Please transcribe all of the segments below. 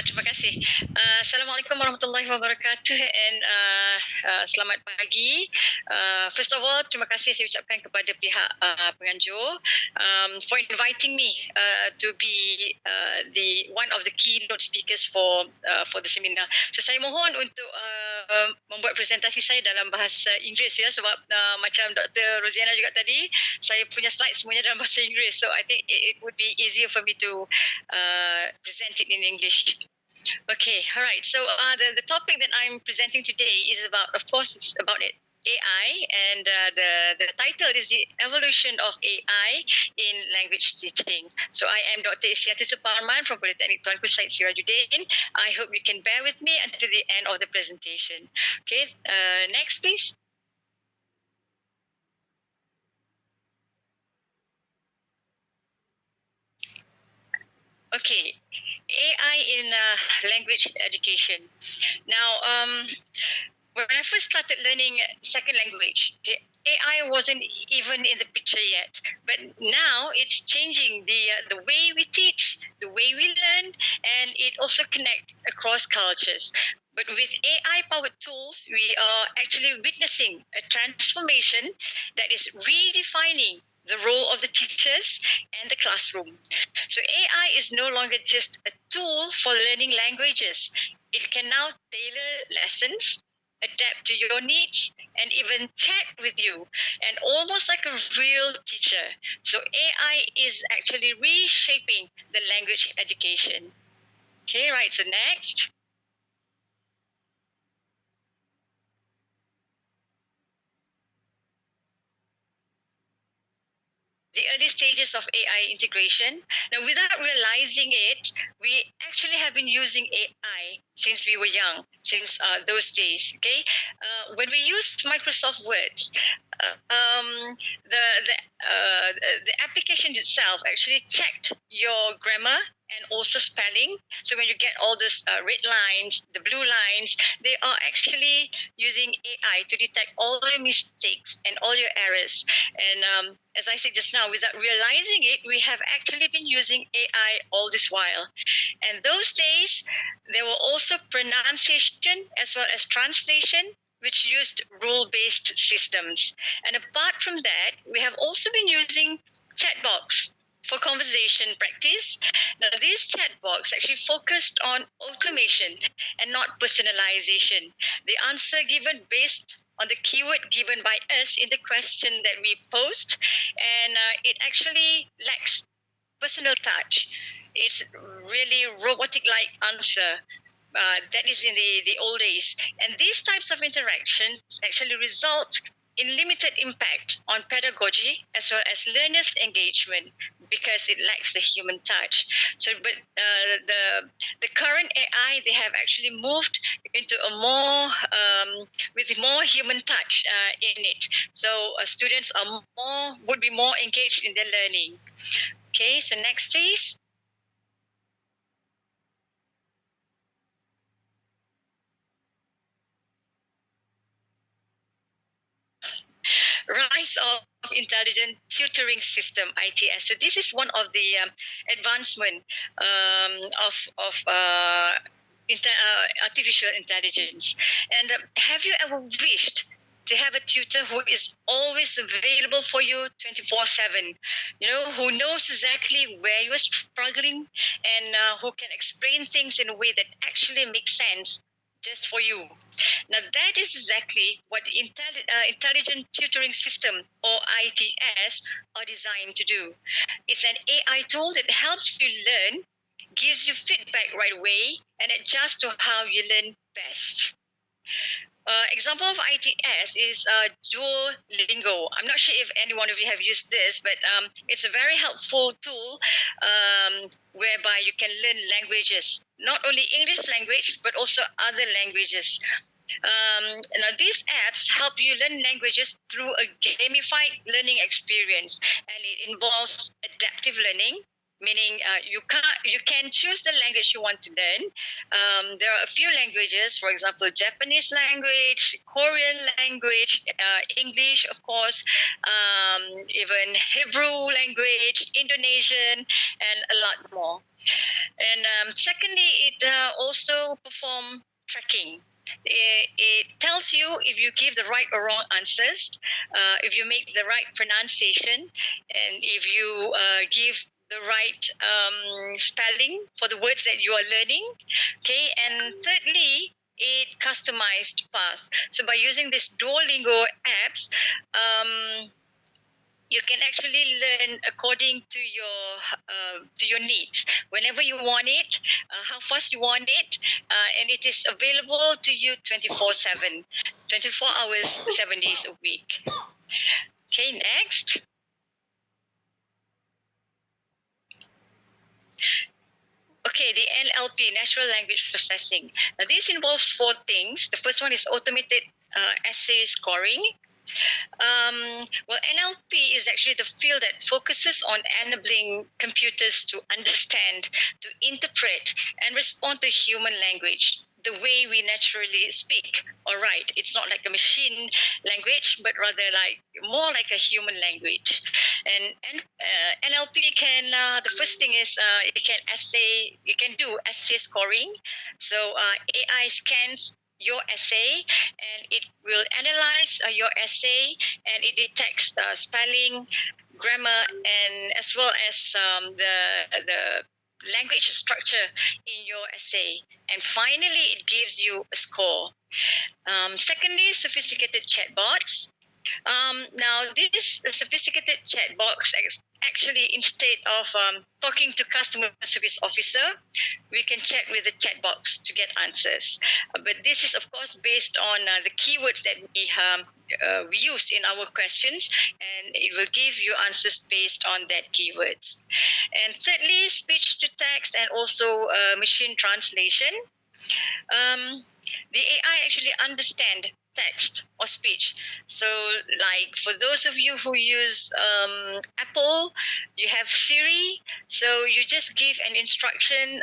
Terima kasih. Assalamualaikum warahmatullahi wabarakatuh and selamat pagi. First of all, terima kasih saya ucapkan kepada pihak penganjur for inviting me to be the one of the keynote speakers for the seminar. So saya mohon untuk membuat presentasi saya dalam bahasa Inggeris ya, sebab macam Dr. Rosiana juga tadi, saya punya slide semuanya dalam bahasa Inggeris. So I think it would be easier for me to present it in English. Okay, all right. So the topic that I'm presenting today is about, of course, it's about it. AI, and the title is the evolution of AI in language teaching. So I am Dr. Isyati Suparman from Polytechnic Tuanku Syed Sirajuddin. I hope you can bear with me until the end of the presentation. Okay, next please. Okay, AI in language education. Now, when I first started learning second language, okay, AI wasn't even in the picture yet. But now it's changing the way we teach, the way we learn, and it also connects across cultures. But with AI-powered tools, we are actually witnessing a transformation that is redefining the role of the teachers and the classroom. So AI is no longer just a tool for learning languages. It can now tailor lessons, adapt to your needs, and even chat with you, and almost like a real teacher. So AI is actually reshaping the language education. Okay, right, so next. The early stages of AI integration. Now, without realizing it, we actually have been using AI since we were young, since those days. Okay, when we use Microsoft Words, the application itself actually checked your grammar and also spelling. So when you get all those red lines, the blue lines, they are actually using AI to detect all your mistakes and all your errors. And as I said just now, without realizing it, we have actually been using AI all this while. And those days, there were also pronunciation as well as translation, which used rule-based systems. And apart from that, we have also been using chatbots for conversation practice. Now, these chatbots actually focused on automation and not personalization. The answer given based on the keyword given by us in the question that we post, and it actually lacks personal touch. It's really robotic-like answer. That is in the old days. And these types of interactions actually result in limited impact on pedagogy as well as learners' engagement because it lacks the human touch. So, but the current AI, they have actually moved into a more with more human touch in it. So students are would be more engaged in their learning. Okay, so next please. Rise of intelligent tutoring system ITS. So this is one of the advancement of artificial intelligence. And have you ever wished to have a tutor who is always available for you 24/7, you know, who knows exactly where you're struggling, and who can explain things in a way that actually makes sense just for you? Now, that is exactly what intelligent tutoring system, or ITS, are designed to do. It's an AI tool that helps you learn, gives you feedback right away, and adjusts to how you learn best. Example of ITS is Duolingo. I'm not sure if any one of you have used this, but it's a very helpful tool whereby you can learn languages, not only English language, but also other languages. Now, these apps help you learn languages through a gamified learning experience, and it involves adaptive learning, meaning you can choose the language you want to learn. There are a few languages, for example, Japanese language, Korean language, English, of course, even Hebrew language, Indonesian, and a lot more. And secondly, it also perform tracking. It tells you if you give the right or wrong answers, if you make the right pronunciation, and if you give the right spelling for the words that you are learning. Okay, and thirdly, it customized path. So by using this Duolingo apps, you can actually learn according to your needs, whenever you want it, how fast you want it, and it is available to you 24/7, 24 hours, 7 days a week. Okay, next. Okay, the NLP, natural language processing. Now, this involves four things. The first one is automated essay scoring. Well, NLP is actually the field that focuses on enabling computers to understand, to interpret, and respond to human language the way we naturally speak or write. It's not like a machine language, but rather like more like a human language. And NLP can the first thing is it can do essay scoring. So AI scans your essay and it will analyze your essay and it detects spelling, grammar, and as well as the language structure in your essay. And finally, it gives you a score. Secondly, sophisticated chatbots. Now, this sophisticated chatbots actually, instead of talking to customer service officer, we can chat with the chat box to get answers. But this is, of course, based on the keywords that we use in our questions, and it will give you answers based on that keywords. And thirdly, speech to text and also machine translation. um, the AI actually understand text or speech. So, like for those of you who use Apple, you have Siri. So you just give an instruction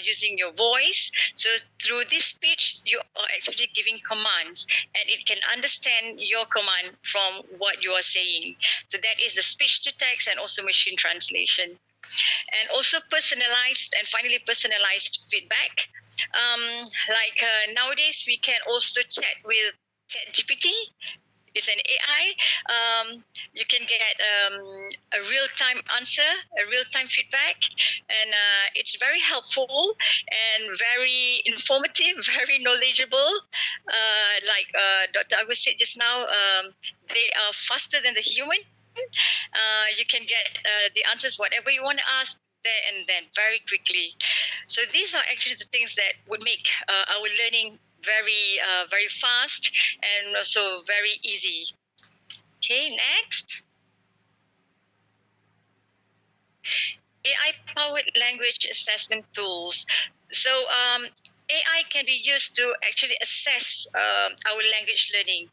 using your voice. So through this speech, you are actually giving commands, and it can understand your command from what you are saying. So that is the speech to text and also machine translation, and also personalized and finally personalized feedback. Nowadays, we can also chat with ChatGPT. It's an AI. You can get a real time answer, a real time feedback, and it's very helpful and very informative, very knowledgeable. Dr. Agus said just now, they are faster than the human. You can get the answers, whatever you want to ask, there and then, very quickly. So these are actually the things that would make our learning very fast and also very easy. Okay, next. AI powered language assessment tools. So AI can be used to actually assess our language learning.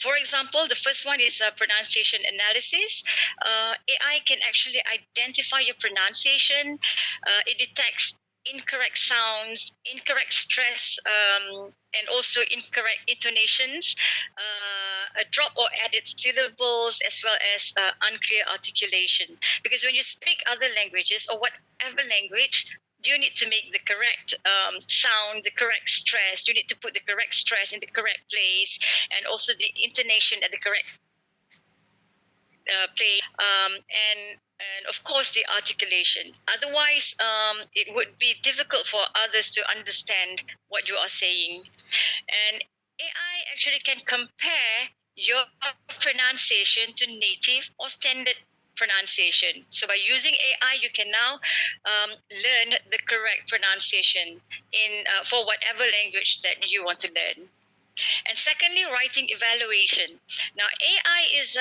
For example, the first one is pronunciation analysis. AI can actually identify your pronunciation. It detects incorrect sounds, incorrect stress, and also incorrect intonations, a drop or added syllables, as well as unclear articulation. Because when you speak other languages or whatever language, you need to make the correct sound, the correct stress. You need to put the correct stress in the correct place, and also the intonation at the correct place, and of course the articulation. Otherwise, it would be difficult for others to understand what you are saying. And AI actually can compare your pronunciation to native or standard pronunciation. So by using AI, you can now learn the correct pronunciation in for whatever language that you want to learn. And secondly, writing evaluation. Now, AI is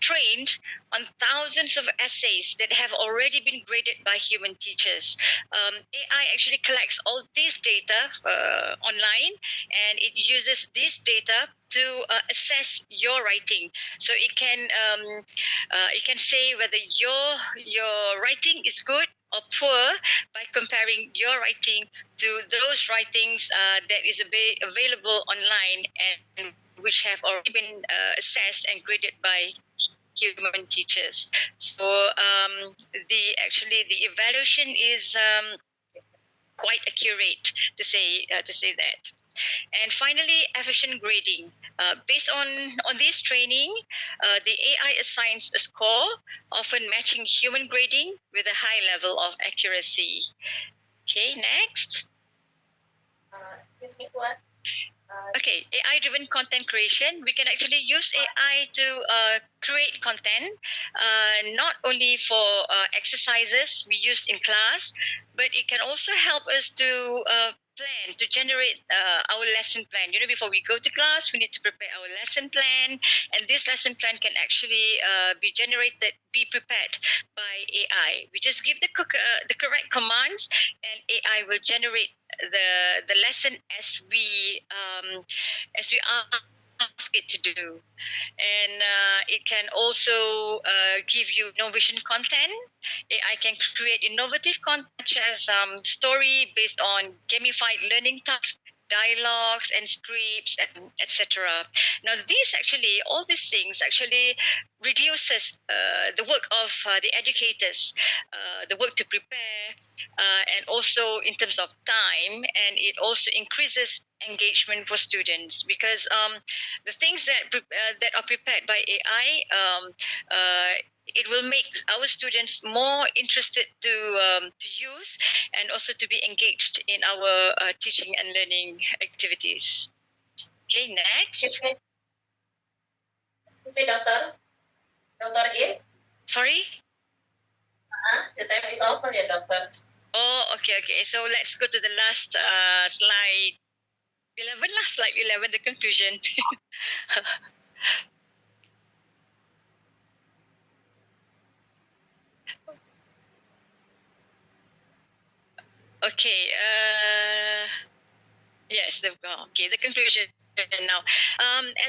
trained on thousands of essays that have already been graded by human teachers. AI actually collects all this data online, and it uses this data to assess your writing. So it can say whether your writing is good or poor by comparing your writing to those writings that is available online and which have already been assessed and graded by human teachers. So the evaluation is quite accurate to say that. And finally, efficient grading. Based on this training, the AI assigns a score, often matching human grading with a high level of accuracy. Okay, next. Okay, AI driven content creation. We can actually use AI to create content, not only for exercises we use in class, but it can also help us to plan, to generate our lesson plan. You know, before we go to class, we need to prepare our lesson plan, and this lesson plan can actually be prepared by AI. We just give the correct commands, and AI will generate the lesson as we ask it to do. And it can also give you innovation content. I can create innovative content such as story based on gamified learning tasks, dialogues and scripts, and etc. Now, all these things actually reduces the work of the educators, the work to prepare, and also in terms of time, and it also increases engagement for students because the things that are prepared by AI, it will make our students more interested to use and also to be engaged in our teaching and learning activities. Okay, next. Okay, Doctor. Doctor is? Sorry? The time is over, yeah, Doctor. Oh, okay. So let's go to the last slide. 11 lah, slide 11, the conclusion. Okay. Yes. The conclusion now.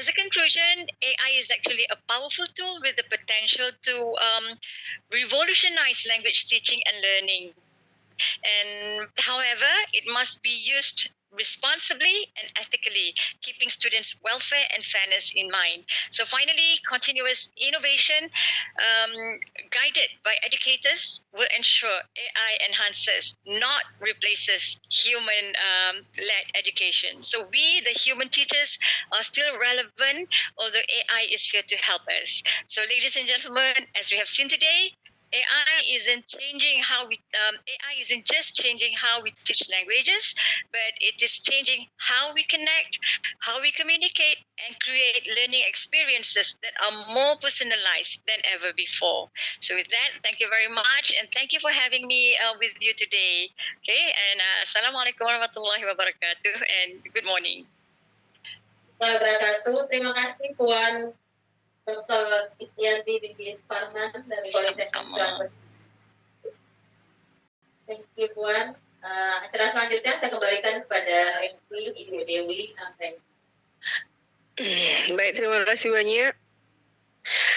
As a conclusion, AI is actually a powerful tool with the potential to revolutionize language teaching and learning. And however, it must be used responsibly and ethically, keeping students' welfare and fairness in mind. So finally, continuous innovation guided by educators will ensure AI enhances, not replaces human-led education. So we, the human teachers, are still relevant, although AI is here to help us. So ladies and gentlemen, as we have seen today, AI isn't just changing how we teach languages, but it is changing how we connect, how we communicate, and create learning experiences that are more personalized than ever before. So with that, thank you very much, and thank you for having me with you today. Okay, and Assalamualaikum warahmatullahi wabarakatuh, and good morning. Wabarakatuh. Terima kasih Puan Dr. Istianti binti Parman dari Politeknik. Thank you Puan. Acara selanjutnya saya kembalikan kepada MC Ibu Dewi Ampen. Baik, terima kasih banyak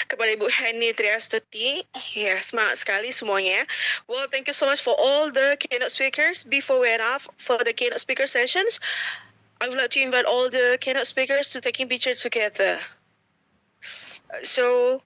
kepada Ibu Hani Triastuti. Ya, semangat sekali semuanya. Well, thank you so much for all the keynote speakers. Before we head off for the keynote speaker sessions, I would like to invite all the keynote speakers to taking pictures together. So,